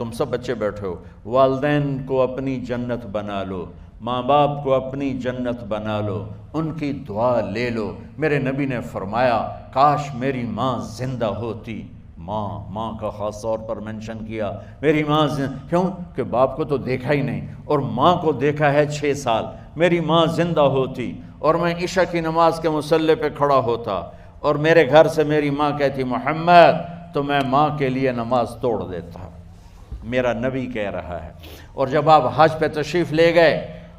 تم سب بچے بیٹھے ہو، والدین کو اپنی جنت بنا لو، ماں باپ کو اپنی جنت بنا لو، ان کی دعا لے لو۔ میرے نبی نے فرمایا کاش میری ماں زندہ ہوتی۔ ماں کا خاص طور پر منشن کیا، میری ماں کیوں کہ باپ کو تو دیکھا ہی نہیں، اور ماں کو دیکھا ہے 6 سال۔ میری ماں زندہ ہوتی اور میں عشاء کی نماز کے مصلی پہ کھڑا ہوتا اور میرے گھر سے میری ماں کہتی محمد، تو میں ماں کے لیے نماز توڑ دیتا۔ میرا نبی کہہ رہا ہے۔ اور جب آپ حج پہ تشریف لے گئے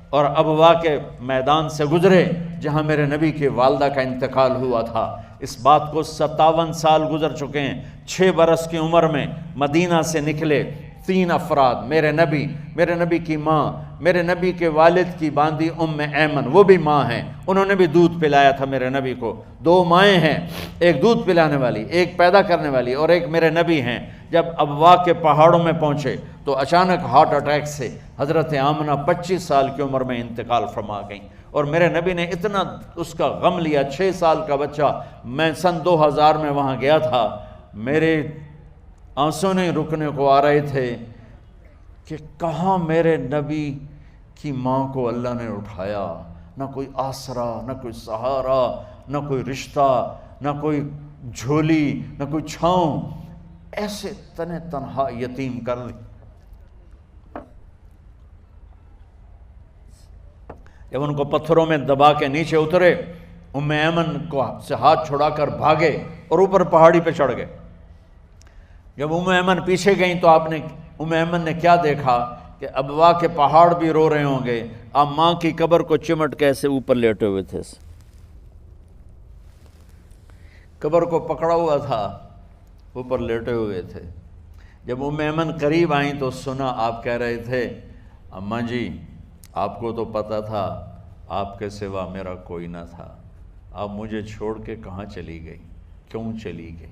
اور ابوا کے میدان سے گزرے جہاں میرے نبی کی والدہ کا انتقال ہوا تھا، اس بات کو 57 سال گزر چکے ہیں۔ 6 برس کی عمر میں مدینہ سے نکلے 3 افراد، میرے نبی کی ماں، میرے نبی کے والد کی باندی ام ایمن، وہ بھی ماں ہیں، انہوں نے بھی دودھ پلایا تھا میرے نبی کو۔ 2 مائیں ہیں، ایک دودھ پلانے والی، ایک پیدا کرنے والی، اور ایک میرے نبی ہیں۔ جب ابوا کے پہاڑوں میں پہنچے تو اچانک ہارٹ اٹیک سے حضرت آمنہ 25 سال کی عمر میں انتقال فرما گئیں، اور میرے نبی نے اتنا اس کا غم لیا۔ 6 سال کا بچہ، میں سن 2000 میں وہاں گیا تھا، میرے آنسو نہیں رکنے کو آ رہے تھے کہ کہاں میرے نبی کی ماں کو اللہ نے اٹھایا، نہ کوئی آسرا، نہ کوئی سہارا، نہ کوئی رشتہ، نہ کوئی جھولی، نہ کوئی چھاؤں، ایسے تنہا یتیم کر دی۔ جب ان کو پتھروں میں دبا کے نیچے اترے، ام ایمن کو سے ہاتھ چھڑا کر بھاگے اور اوپر پہاڑی پہ چڑھ گئے۔ جب ام ایمن پیچھے گئیں تو ام ایمن نے کیا دیکھا کہ ابوا کے پہاڑ بھی رو رہے ہوں گے، آپ ماں کی قبر کو چمٹ کے ایسے اوپر لیٹے ہوئے تھے، قبر کو پکڑا ہوا تھا، اوپر لیٹے ہوئے تھے۔ جب ام ایمن قریب آئیں تو سنا آپ کہہ رہے تھے اماں جی، آپ کو تو پتہ تھا آپ کے سوا میرا کوئی نہ تھا، آپ مجھے چھوڑ کے کہاں چلی گئی، کیوں چلی گئی؟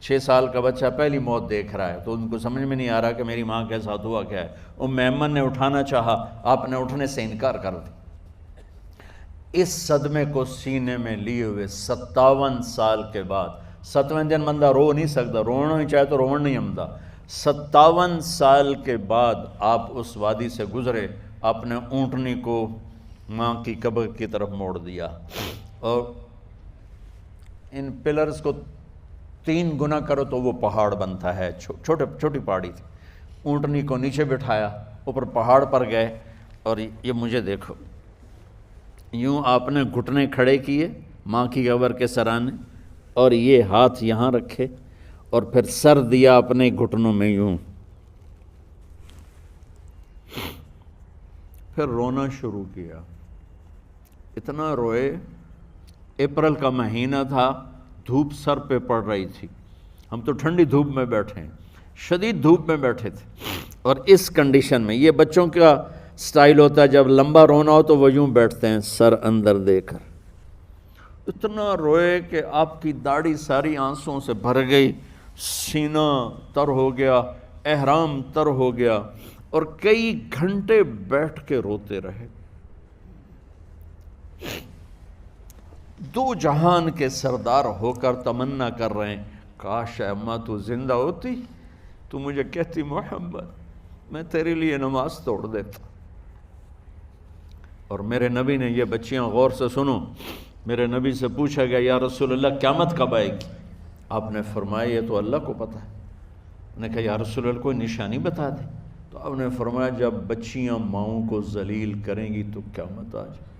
6 سال کا بچہ پہلی موت دیکھ رہا ہے تو ان کو سمجھ میں نہیں آ رہا کہ میری ماں کے ساتھ ہوا کیا ہے۔ ام ایمن نے اٹھانا چاہا، آپ نے اٹھنے سے انکار کر دی۔ اس صدمے کو سینے میں لیے ہوئے 57 سال کے بعد، 7ویں دن بندہ رو نہیں سکتا، رونا ہی چاہے تو رونا نہیں آمدا، 57 سال کے بعد آپ اس وادی سے گزرے، اپنے اونٹنی کو ماں کی قبر کی طرف موڑ دیا، اور ان پلرز کو 3 گنا کرو تو وہ پہاڑ بنتا ہے، چھوٹی پہاڑی تھی۔ اونٹنی کو نیچے بٹھایا، اوپر پہاڑ پر گئے، اور یہ مجھے دیکھو، یوں آپ نے گھٹنے کھڑے کیے ماں کی قبر کے سرانے، اور یہ ہاتھ یہاں رکھے، اور پھر سر دیا اپنے گھٹنوں میں یوں، پھر رونا شروع کیا۔ اتنا روئے، اپریل کا مہینہ تھا، دھوپ سر پہ پڑ رہی تھی، ہم تو ٹھنڈی دھوپ میں بیٹھے ہیں، شدید دھوپ میں بیٹھے تھے، اور اس کنڈیشن میں یہ بچوں کا سٹائل ہوتا ہے، جب لمبا رونا ہو تو وہ یوں بیٹھتے ہیں سر اندر دے کر۔ اتنا روئے کہ آپ کی داڑھی ساری آنسوؤں سے بھر گئی، سینہ تر ہو گیا، احرام تر ہو گیا، اور کئی گھنٹے بیٹھ کے روتے رہے۔ 2 جہان کے سردار ہو کر تمنا کر رہے ہیں کاش اماں تو زندہ ہوتی، تو مجھے کہتی محمد میں تیرے لیے نماز توڑ دیتا۔ اور میرے نبی نے، یہ بچیاں غور سے سنو، میرے نبی سے پوچھا گیا یا رسول اللہ قیامت کب آئے گی؟ آپ نے فرمایا یہ تو اللہ کو پتہ ہے۔ نے کہا یا رسول اللہ کوئی نشانی بتا دیں؟ تو آپ نے فرمایا جب بچیاں ماؤں کو ذلیل کریں گی تو قیامت آ جائے۔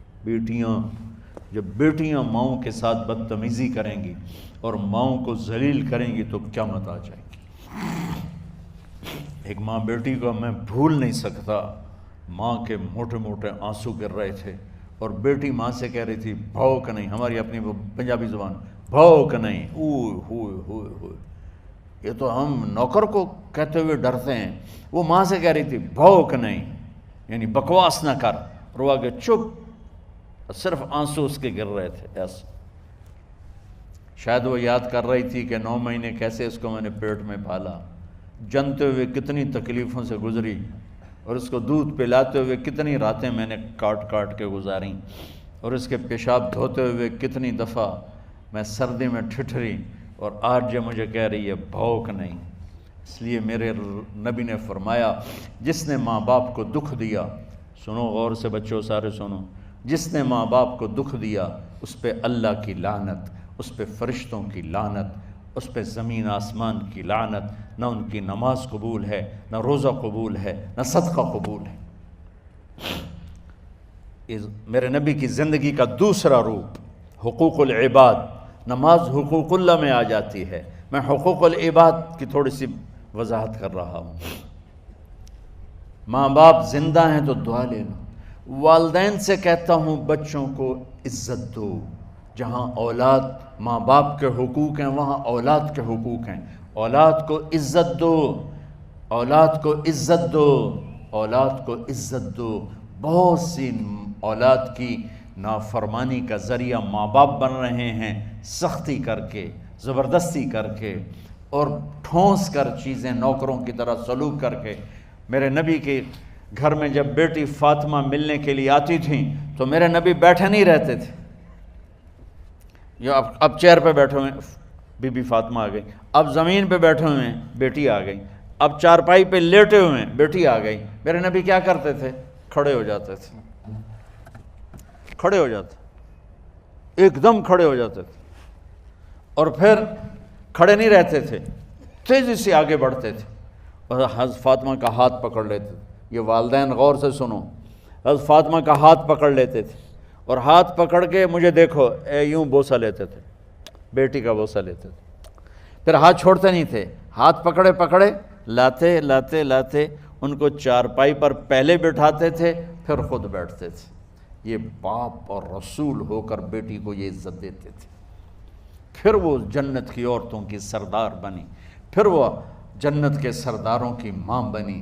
جب بیٹیاں ماؤں کے ساتھ بدتمیزی کریں گی اور ماؤں کو ذلیل کریں گی تو قیامت آ جائے گی۔ ایک ماں بیٹی کو میں بھول نہیں سکتا، ماں کے موٹے موٹے آنسو گر رہے تھے، اور بیٹی ماں سے کہہ رہی تھی بھوک نہیں، ہماری اپنی پنجابی زبان، بھوک نہیں، اوئے ہوئے ہوئے ہوئے، یہ تو ہم نوکر کو کہتے ہوئے ڈرتے ہیں، وہ ماں سے کہہ رہی تھی بھوک نہیں، یعنی بکواس نہ کر، روا کے چپ، صرف آنسو اس کے گر رہے تھے ایسا۔ شاید وہ یاد کر رہی تھی کہ 9 مہینے کیسے اس کو میں نے پیٹ میں پالا، جنتے ہوئے کتنی تکلیفوں سے گزری، اور اس کو دودھ پلاتے ہوئے کتنی راتیں میں نے کاٹ کاٹ کے گزاریں، اور اس کے پیشاب دھوتے ہوئے کتنی دفعہ میں سردی میں ٹھٹھری، اور آج یہ مجھے کہہ رہی ہے بھوک نہیں۔ اس لیے میرے نبی نے فرمایا جس نے ماں باپ کو دکھ دیا، سنو غور سے بچوں سارے سنو، جس نے ماں باپ کو دکھ دیا اس پہ اللہ کی لعنت، اس پہ فرشتوں کی لعنت، اس پہ زمین آسمان کی لعنت، نہ ان کی نماز قبول ہے، نہ روزہ قبول ہے، نہ صدقہ قبول ہے۔ میرے نبی کی زندگی کا دوسرا روپ حقوق العباد، نماز حقوق اللہ میں آ جاتی ہے، میں حقوق العباد کی تھوڑی سی وضاحت کر رہا ہوں۔ ماں باپ زندہ ہیں تو دعا لے لو۔ والدین سے کہتا ہوں بچوں کو عزت دو، جہاں اولاد ماں باپ کے حقوق ہیں وہاں اولاد کے حقوق ہیں، اولاد کو عزت دو، اولاد کو عزت دو، اولاد کو عزت دو۔ بہت سی اولاد کی نافرمانی کا ذریعہ ماں باپ بن رہے ہیں، سختی کر کے، زبردستی کر کے اور ٹھونس کر چیزیں نوکروں کی طرح سلوک کر کے۔ میرے نبی کے گھر میں جب بیٹی فاطمہ ملنے کے لیے آتی تھیں تو میرے نبی بیٹھے نہیں رہتے تھے، یا اب چیئر پہ بیٹھے ہوئے بی بی فاطمہ آ گئی، اب زمین پہ بیٹھے ہوئے ہیں بیٹی آ گئی، اب چارپائی پہ لیٹے ہوئے ہیں بیٹی آ گئی۔ میرے نبی کیا کرتے تھے؟ کھڑے ہو جاتے تھے، کھڑے ہو جاتے، ایک دم کھڑے ہو جاتے تھے، اور پھر کھڑے نہیں رہتے تھے، تیزی سے آگے بڑھتے تھے اور حضرت فاطمہ کا ہاتھ پکڑ لیتے تھے۔ یہ والدین غور سے سنو، حضرت فاطمہ کا ہاتھ پکڑ لیتے تھے اور ہاتھ پکڑ کے مجھے دیکھو یوں بوسہ لیتے تھے، بیٹی کا بوسہ لیتے تھے، پھر ہاتھ چھوڑتے نہیں تھے، ہاتھ پکڑے پکڑے لاتے لاتے لاتے ان کو چارپائی پر پہلے بٹھاتے تھے پھر خود بیٹھتے تھے۔ یہ باپ اور رسول ہو کر بیٹی کو یہ عزت دیتے تھے۔ پھر وہ جنت کی عورتوں کی سردار بنی، پھر وہ جنت کے سرداروں کی ماں بنی،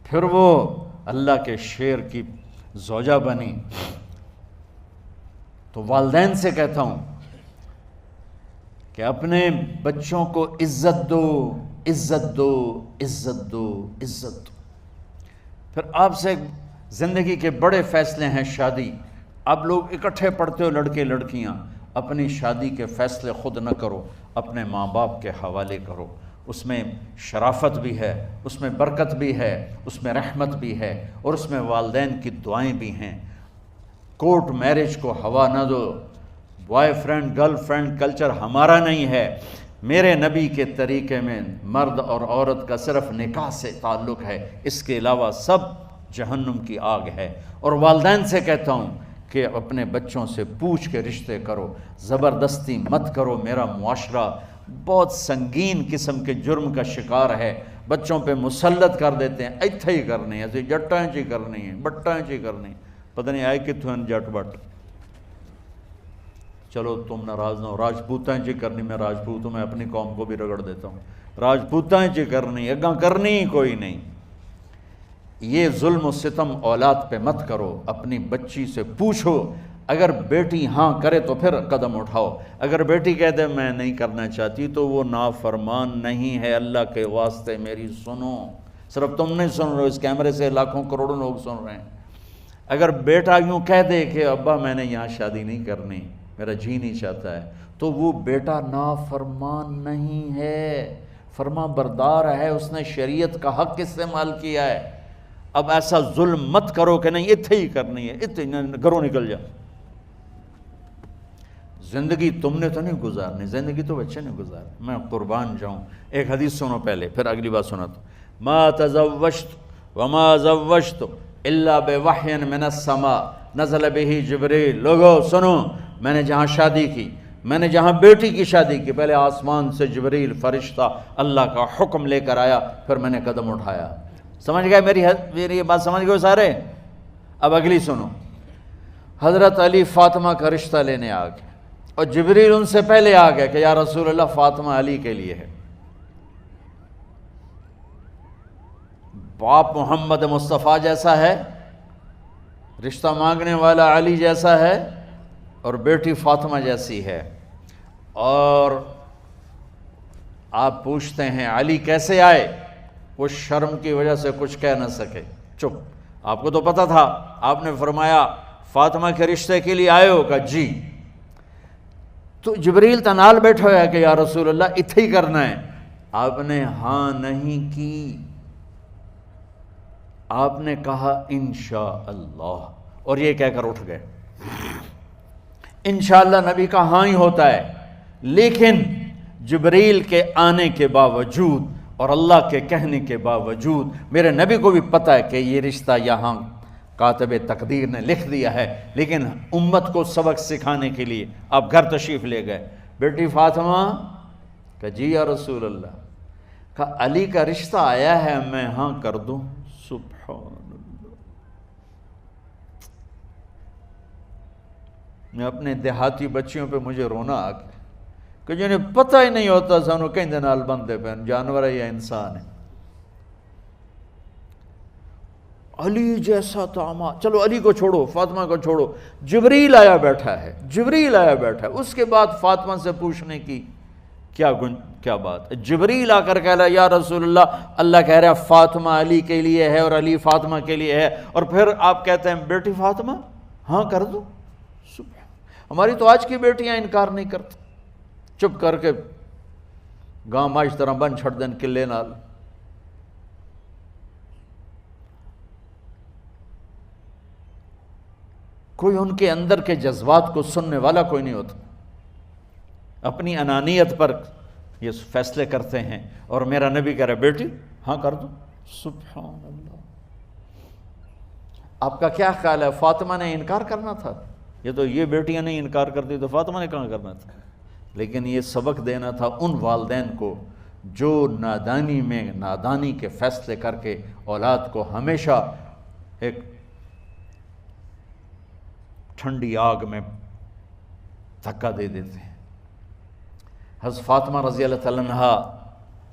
پھر وہ اللہ کے شیر کی زوجہ بنی۔ تو والدین سے کہتا ہوں کہ اپنے بچوں کو عزت دو، عزت دو، عزت دو، عزت دو۔ پھر آپ سے زندگی کے بڑے فیصلے ہیں شادی۔ اب لوگ اکٹھے پڑھتے ہو لڑکے لڑکیاں، اپنی شادی کے فیصلے خود نہ کرو، اپنے ماں باپ کے حوالے کرو۔ اس میں شرافت بھی ہے، اس میں برکت بھی ہے، اس میں رحمت بھی ہے، اور اس میں والدین کی دعائیں بھی ہیں۔ کورٹ میرج کو ہوا نہ دو، boyfriend girlfriend culture ہمارا نہیں ہے۔ میرے نبی کے طریقے میں مرد اور عورت کا صرف نکاح سے تعلق ہے، اس کے علاوہ سب جہنم کی آگ ہے۔ اور والدین سے کہتا ہوں کہ اپنے بچوں سے پوچھ کے رشتے کرو، زبردستی مت کرو۔ میرا معاشرہ بہت سنگین قسم کے جرم کا شکار ہے، بچوں پہ مسلط کر دیتے ہیں، ایتھے ہی کرنی ہے، ایسے جٹائیں چی کرنی ہے، بٹائیں چی کرنی ہے، پتہ نہیں آئے کتوں ہیں جٹ بٹ۔ چلو تم ناراض نہ ہو، راجپوتائیں چی کرنی، میں راجپوت ہوں، میں اپنی قوم کو بھی رگڑ دیتا ہوں، راجپوتائیں چی کرنی، اگاں کرنی ہی کوئی نہیں۔ یہ ظلم و ستم اولاد پہ مت کرو، اپنی بچی سے پوچھو، اگر بیٹی ہاں کرے تو پھر قدم اٹھاؤ، اگر بیٹی کہہ دے میں نہیں کرنا چاہتی تو وہ نافرمان نہیں ہے۔ اللہ کے واسطے میری سنو، صرف تم نہیں سن رہے ہو، اس کیمرے سے لاکھوں کروڑوں لوگ سن رہے ہیں۔ اگر بیٹا یوں کہہ دے کہ ابا میں نے یہاں شادی نہیں کرنی، میرا جی نہیں چاہتا ہے، تو وہ بیٹا نافرمان نہیں ہے، فرما بردار ہے، اس نے شریعت کا حق استعمال کیا ہے۔ اب ایسا ظلم مت کرو کہ نہیں اتھے ہی کرنی ہے، اتھے گھروں نکل جا۔ زندگی تم نے تو نہیں گزارنی، زندگی تو بچے نے گزارنی، میں قربان جاؤں۔ ایک حدیث سنو پہلے، پھر اگلی بات سنا تو ما تزوجت وما زوجت الا بوحی من السماء نزل به جبریل۔ لوگو سنو، میں نے جہاں شادی کی، میں نے جہاں بیٹی کی شادی کی، پہلے آسمان سے جبریل فرشتہ اللہ کا حکم لے کر آیا، پھر میں نے قدم اٹھایا۔ سمجھ گئے میری یہ بات؟ سمجھ گئے سارے؟ اب اگلی سنو، حضرت علی فاطمہ کا رشتہ لینے آ گئے، اور جبریل ان سے پہلے آ گیا کہ یا رسول اللہ فاطمہ علی کے لیے ہے۔ باپ محمد مصطفیٰ جیسا ہے، رشتہ مانگنے والا علی جیسا ہے، اور بیٹی فاطمہ جیسی ہے۔ اور آپ پوچھتے ہیں علی کیسے آئے؟ وہ شرم کی وجہ سے کچھ کہہ نہ سکے، چپ۔ آپ کو تو پتہ تھا، آپ نے فرمایا فاطمہ کے رشتے کے لیے آئے ہو؟ کہا جی۔ تو جبریل تنال بیٹھا ہوا ہے کہ یا رسول اللہ اتھے ہی کرنا ہے، آپ نے ہاں نہیں کی، آپ نے کہا انشاءاللہ، اور یہ کہہ کر اٹھ گئے۔ انشاءاللہ نبی کا ہاں ہی ہوتا ہے، لیکن جبریل کے آنے کے باوجود اور اللہ کے کہنے کے باوجود میرے نبی کو بھی پتہ ہے کہ یہ رشتہ یہاں کاتب تقدیر نے لکھ دیا ہے، لیکن امت کو سبق سکھانے کے لیے آپ گھر تشریف لے گئے۔ بیٹی فاطمہ کہ جی یا رسول اللہ، کہا علی کا رشتہ آیا ہے، میں ہاں کر دوں؟ سبحان اللہ۔ میں اپنے دیہاتی بچیوں پہ مجھے رونا آ گیا کہ جنہیں پتہ ہی نہیں ہوتا سانو کہیں نال بندے پہ جانور ہے یا انسان ہے۔ علی جیسا داماد، چلو علی کو چھوڑو، فاطمہ کو چھوڑو، جبریل آیا بیٹھا ہے، جبریل آیا بیٹھا ہے۔ اس کے بعد فاطمہ سے پوچھنے کی کیا بات؟ جبریل آ کر کہہ رہا یا رسول اللہ، اللہ کہہ رہا ہے فاطمہ علی کے لیے ہے اور علی فاطمہ کے لیے ہے، اور پھر آپ کہتے ہیں بیٹی فاطمہ ہاں کر دو۔ ہماری تو آج کی بیٹیاں انکار نہیں کرتی، چپ کر کے گاں ماش طرح بن چھڑ دین کلے نال۔ کوئی ان کے اندر کے جذبات کو سننے والا کوئی نہیں ہوتا، اپنی انانیت پر یہ فیصلے کرتے ہیں، اور میرا نبی کہہ رہا بیٹی ہاں کر دو۔ سبحان اللہ۔ آپ کا کیا خیال ہے فاطمہ نے انکار کرنا تھا؟ یہ تو یہ بیٹیاں نہیں انکار کرتی تو فاطمہ نے کہاں کرنا تھا؟ لیکن یہ سبق دینا تھا ان والدین کو جو نادانی میں نادانی کے فیصلے کر کے اولاد کو ہمیشہ ایک ٹھنڈی آگ میں دھکا دے دیتے ہیں۔ حضرت فاطمہ رضی اللہ تعالیٰ عنہا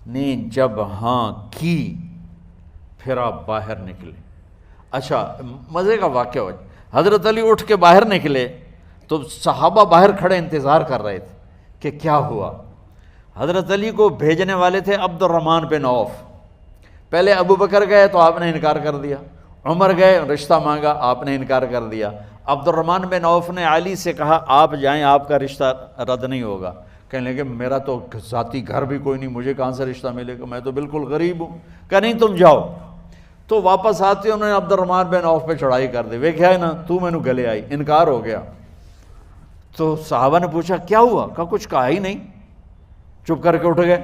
نے جب ہاں کی پھر آپ باہر نکلے۔ اچھا مزے کا واقعہ ہو، حضرت علی اٹھ کے باہر نکلے تو صحابہ باہر کھڑے انتظار کر رہے تھے کہ کیا ہوا۔ حضرت علی کو بھیجنے والے تھے عبد الرحمن بن عوف، پہلے ابو بکر گئے تو آپ نے انکار کر دیا، عمر گئے رشتہ مانگا، آپ نے انکار کر دیا۔ عبد الرحمن بن عوف نے علی سے کہا آپ جائیں، آپ کا رشتہ رد نہیں ہوگا۔ کہنے لگے میرا تو ذاتی گھر بھی کوئی نہیں، مجھے کہاں سے رشتہ ملے گا، میں تو بالکل غریب ہوں۔ کہا نہیں تم جاؤ۔ تو واپس آتے انہوں نے عبد الرحمن بن عوف پہ چڑھائی کر دی، ویکھیا ہے نا تو مینوں گلے آئی، انکار ہو گیا۔ تو صحابہ نے پوچھا کیا ہوا؟ کہا کچھ کہا ہی نہیں، چپ کر کے اٹھ گئے۔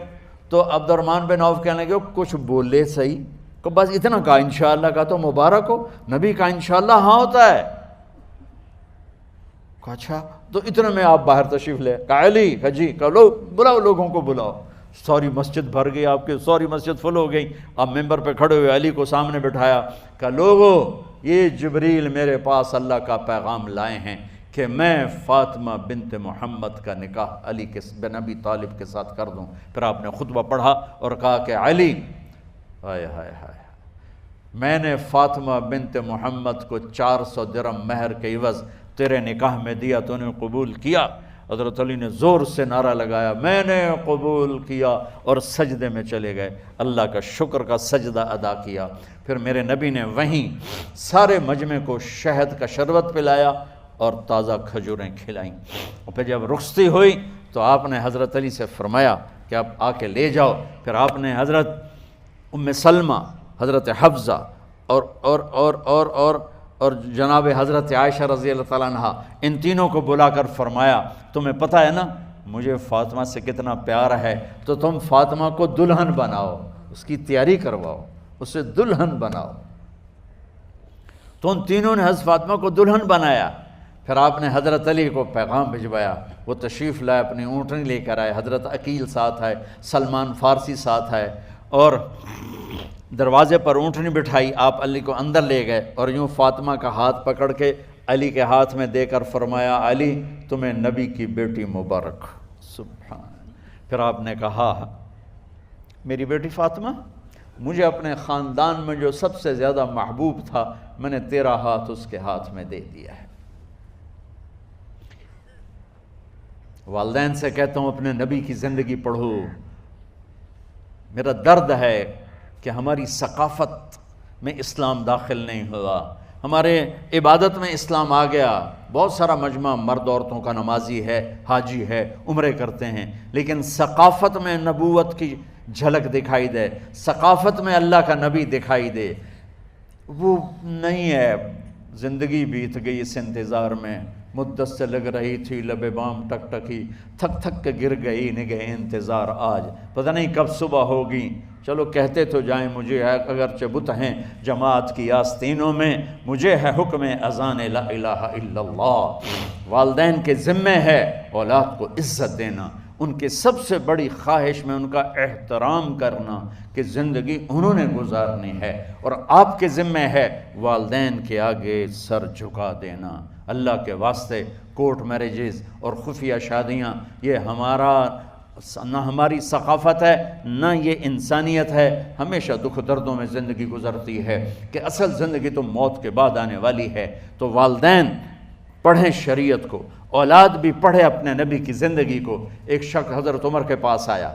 تو عبد الرحمن بن عوف کہنے لگے کچھ بولے صحیح، کہ بس اتنا کہا انشاءاللہ کا تو مبارک ہو، نبی کا انشاءاللہ ہاں ہوتا ہے۔ کہا اچھا، تو اتنے میں آپ باہر تشریف لے۔ کہا علی، کہا جی، کہا لو بلاؤ، لوگوں کو بلاؤ۔ ساری مسجد بھر گئی، آپ کی ساری مسجد فل ہو گئی۔ آپ ممبر پہ کھڑے ہوئے علی کو سامنے بٹھایا، کہا لوگو یہ جبریل میرے پاس اللہ کا پیغام لائے ہیں کہ میں فاطمہ بنت محمد کا نکاح علی کے بن ابی طالب کے ساتھ کر دوں۔ پھر آپ نے خطبہ پڑھا اور کہا کہ علی، ہائے ہائے ہائے، میں نے فاطمہ بنت محمد کو 400 درہم مہر کے عوض تیرے نکاح میں دیا، تو نے قبول کیا؟ حضرت علی نے زور سے نعرہ لگایا میں نے قبول کیا، اور سجدے میں چلے گئے، اللہ کا شکر کا سجدہ ادا کیا۔ پھر میرے نبی نے وہیں سارے مجمع کو شہد کا شربت پلایا اور تازہ کھجوریں کھلائیں، اور پھر جب رخصتی ہوئی تو آپ نے حضرت علی سے فرمایا کہ آپ آ کے لے جاؤ۔ پھر آپ نے حضرت ام سلمہ، حضرت حفصہ اور جناب حضرت عائشہ رضی اللہ تعالیٰ عنہ، ان تینوں کو بلا کر فرمایا تمہیں پتہ ہے نا مجھے فاطمہ سے کتنا پیار ہے، تو تم فاطمہ کو دلہن بناؤ، اس کی تیاری کرواؤ، اسے دلہن بناؤ۔ تو ان تینوں نے حضرت فاطمہ کو دلہن بنایا۔ پھر آپ نے حضرت علی کو پیغام بھجوایا، وہ تشریف لائے، اپنی اونٹنی لے کر آئے، حضرت عقیل ساتھ ہے، سلمان فارسی ساتھ ہے، اور دروازے پر اونٹنی بٹھائی، آپ علی کو اندر لے گئے اور یوں فاطمہ کا ہاتھ پکڑ کے علی کے ہاتھ میں دے کر فرمایا علی تمہیں نبی کی بیٹی مبارک۔ سبحان۔ پھر آپ نے کہا میری بیٹی فاطمہ، مجھے اپنے خاندان میں جو سب سے زیادہ محبوب تھا میں نے تیرا ہاتھ اس کے ہاتھ میں دے دیا ہے۔ والدین سے کہتا ہوں اپنے نبی کی زندگی پڑھو۔ میرا درد ہے کہ ہماری ثقافت میں اسلام داخل نہیں ہوا، ہمارے عبادت میں اسلام آ گیا، بہت سارا مجمع مرد عورتوں کا نمازی ہے، حاجی ہے، عمرے کرتے ہیں، لیکن ثقافت میں نبوت کی جھلک دکھائی دے، ثقافت میں اللہ کا نبی دکھائی دے، وہ نہیں ہے۔ زندگی بیت گئی اس انتظار میں، مدت سے لگ رہی تھی لب بام ٹک ٹکی، تھک تھک کے گر گئی نگہ انتظار آج، پتہ نہیں کب صبح ہوگی۔ چلو کہتے تو جائیں مجھے ہے اگرچہ بت ہیں جماعت کی آستینوں میں، مجھے ہے حکم اذان لا الہ الا اللہ۔ والدین کے ذمہ ہے اولاد کو عزت دینا، ان کے سب سے بڑی خواہش میں ان کا احترام کرنا کہ زندگی انہوں نے گزارنی ہے، اور آپ کے ذمہ ہے والدین کے آگے سر جھکا دینا۔ اللہ کے واسطے کورٹ میرجز اور خفیہ شادیاں یہ نہ ہماری ثقافت ہے نہ یہ انسانیت ہے۔ ہمیشہ دکھ دردوں میں زندگی گزرتی ہے کہ اصل زندگی تو موت کے بعد آنے والی ہے۔ تو والدین پڑھیں شریعت کو، اولاد بھی پڑھے اپنے نبی کی زندگی کو۔ ایک شخص حضرت عمر کے پاس آیا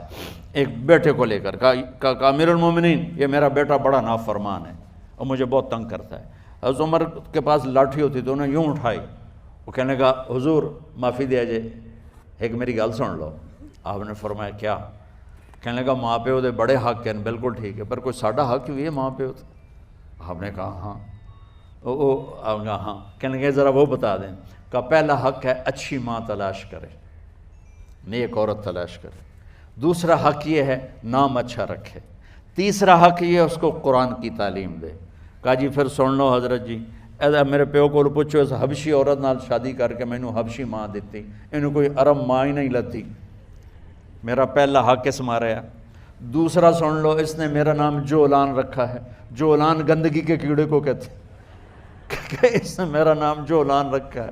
ایک بیٹے کو لے کر، کہا امیر المومنین یہ میرا بیٹا بڑا نافرمان ہے اور مجھے بہت تنگ کرتا ہے۔ حضرت عمر کے پاس لاٹھی ہوتی تو انہوں نے یوں اٹھائی، وہ کہنے لگا حضور معافی دیا جائے، ایک میری گل سن لو۔ آپ نے فرمایا کیا؟ کہنے لگا ماں پیو دے بڑے حق ہیں، بالکل ٹھیک ہے، پر کوئی ساڈا حق بھی ہے ماں پیو تے؟ آپ نے کہا ہاں۔ آپ نے کہا ہاں۔ کہنے لگے ذرا وہ بتا دیں۔ کہا پہلا حق ہے اچھی ماں تلاش کرے، نیک عورت تلاش کرے۔ دوسرا حق یہ ہے نام اچھا رکھے۔ تیسرا حق یہ ہے اس کو قرآن کی تعلیم دے۔ کہا جی پھر سن لو حضرت جی، میرے پیو کو پوچھو اس حبشی عورت نال شادی کر کے مینوں حبشی ماں دیتی، انہوں کوئی عرب ماں ہی نہیں لتی۔ میرا پہلا حق اس مارے ہے۔ دوسرا سن لو، اس نے میرا نام جولان رکھا ہے، جولان گندگی کے کیڑے کو کہتے کہ اس نے میرا نام جولان رکھا ہے۔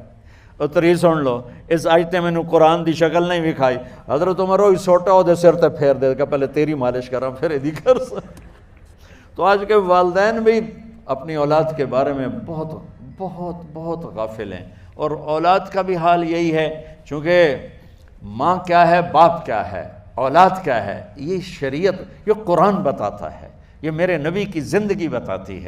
اور تری سن لو، اس آج تے مینوں قرآن دی شکل نہیں وکھائی۔ حضرت عمر ہوئی سوٹا وہ دے سر تے پھیر دے کہ پہلے تیری مالش کراں پھر ایدی کر سکتا۔ تو آج کے والدین بھی اپنی اولاد کے بارے میں بہت بہت بہت غافل ہیں، اور اولاد کا بھی حال یہی ہے، چونکہ ماں کیا ہے، باپ کیا ہے، اولاد کیا ہے، یہ شریعت، یہ قرآن بتاتا ہے، یہ میرے نبی کی زندگی بتاتی ہے۔